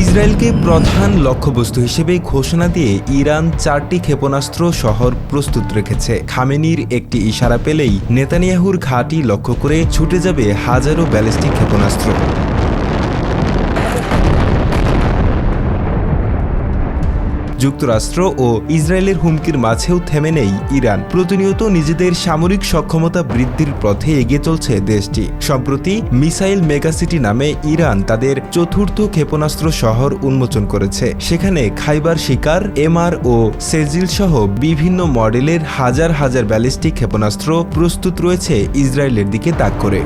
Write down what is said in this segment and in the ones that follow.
ইসরায়েলকে প্রধান লক্ষ্যবস্তু হিসেবে ঘোষণা দিয়ে ইরান 4টি ক্ষেপণাস্ত্র শহর প্রস্তুত রেখেছে। খামেনির একটি ইশারা পেলেই নেতানিয়াহুর ঘাঁটি লক্ষ্য করে ছুটে যাবে হাজারো ব্যালিস্টিক ক্ষেপণাস্ত্র। যুক্তরাষ্ট্র ও ইসরায়েলের হুমকির মাঝেও থেমে নেই ইরান। প্রতিনিয়ত নিজেদের সামরিক সক্ষমতা বৃদ্ধির পথে এগিয়ে চলছে দেশটি। সম্প্রতি মিসাইল মেগাসিটি নামে ইরান তাদের চতুর্থ ক্ষেপণাস্ত্র শহর উন্মোচন করেছে। সেখানে খাইবার শিকার, এমআর ও সেজিল সহ বিভিন্ন মডেলের হাজার হাজার ব্যালিস্টিক ক্ষেপণাস্ত্র প্রস্তুত রয়েছে ইসরায়েলের দিকে তাক করে।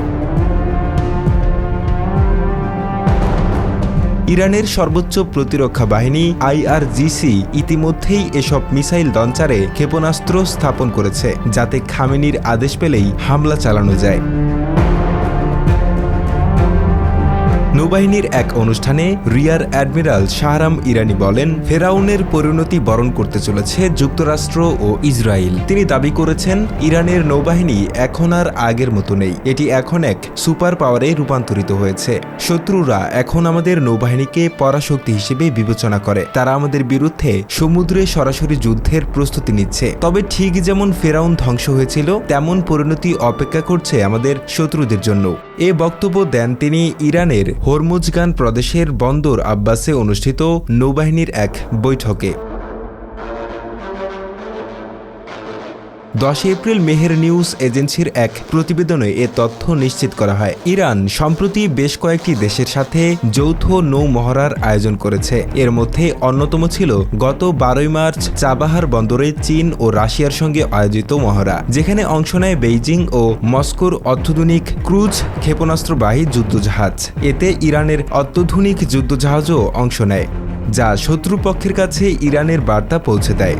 ইরানের সর্বোচ্চ প্রতিরক্ষা বাহিনী IRGC ইতিমধ্যেই এসব মিসাইল লঞ্চারে ক্ষেপণাস্ত্র স্থাপন করেছে, যাতে খামেনির আদেশ পেলেই হামলা চালানো যায়। নৌবাহিনীর এক অনুষ্ঠানে রিয়ার অ্যাডমিরাল শাহরাম ইরানি বলেন, ফেরাউনের পরিণতি বরণ করতে চলেছে যুক্তরাষ্ট্র ও ইসরায়েল। তিনি দাবি করেছেন, ইরানের নৌবাহিনী এখন আর আগের মতো নেই। এটি এখন এক সুপার পাওয়ারে রূপান্তরিত হয়েছে। শত্রুরা এখন আমাদের নৌবাহিনীকে পরাশক্তি হিসেবে বিবেচনা করে। তারা আমাদের বিরুদ্ধে সমুদ্রে সরাসরি যুদ্ধের প্রস্তুতি নিচ্ছে। তবে ঠিক যেমন ফেরাউন ধ্বংস হয়েছিল, তেমন পরিণতি অপেক্ষা করছে আমাদের শত্রুদের জন্য। এ বক্তব্য দেন তিনি ইরানের হরমুজগান প্রদেশের বন্দর আব্বাসে অনুষ্ঠিত নৌবাহিনীর এক বৈঠকে। 10 এপ্রিল মেহের নিউজ এজেন্সির এক প্রতিবেদনে এ তথ্য নিশ্চিত করা হয়। ইরান সম্প্রতি বেশ কয়েকটি দেশের সাথে যৌথ নৌ মহড়ার আয়োজন করেছে। এর মধ্যে অন্যতম ছিল গত 12 মার্চ চাবাহার বন্দরে চীন ও রাশিয়ার সঙ্গে আয়োজিত মহড়া, যেখানে অংশ নেয় বেইজিং ও মস্কোর অত্যাধুনিক ক্রুজ ক্ষেপণাস্ত্রবাহী যুদ্ধজাহাজ। এতে ইরানের অত্যাধুনিক যুদ্ধজাহাজও অংশ নেয়, যা শত্রুপক্ষের কাছে ইরানের বার্তা পৌঁছে দেয়।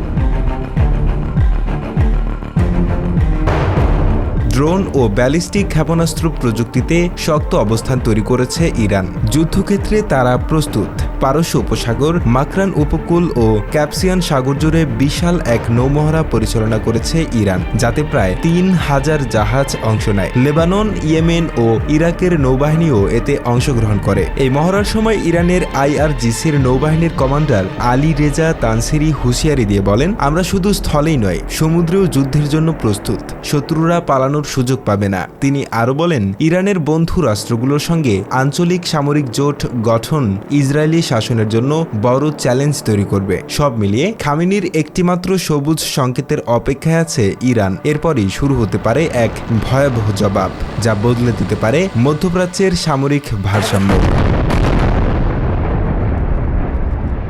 ড্রোন ও ব্যালিস্টিক ক্ষেপণাস্ত্র প্রযুক্তিতে শক্ত অবস্থান তৈরি করেছে ইরান। যুদ্ধক্ষেত্রে তারা প্রস্তুত। পারস্য উপসাগর, মাকরান উপকূল ও ক্যাপসিয়ান সাগর জুড়ে বিশাল এক নৌমহড়া পরিচালনা করেছে ইরান, যাতে প্রায় 3000 জাহাজ অংশ নেয়। লেবানন, ইয়েমেন ও ইরাকের নৌবাহিনীও এতে অংশগ্রহণ করে। এই মহড়ার সময় ইরানের IRGCর নৌবাহিনীর কমান্ডার আলী রেজা তানসিরি হুঁশিয়ারি দিয়ে বলেন, আমরা শুধু স্থলেই নয়, সমুদ্রেও যুদ্ধের জন্য প্রস্তুত। শত্রুরা পালানোর সুযোগ পাবে না। তিনি আরও বলেন, ইরানের বন্ধু রাষ্ট্রগুলোর সঙ্গে আঞ্চলিক সামরিক জোট গঠন ইসরায়েলি শাসনের জন্য বড় চ্যালেঞ্জ তৈরি করবে। সব মিলিয়ে খামেনির একটিমাত্র সবুজ সংকেতের অপেক্ষায় আছে ইরান। এরপরই শুরু হতে পারে এক ভয়াবহ জবাব, যা বদলে দিতে পারে মধ্যপ্রাচ্যের সামরিক ভারসাম্য।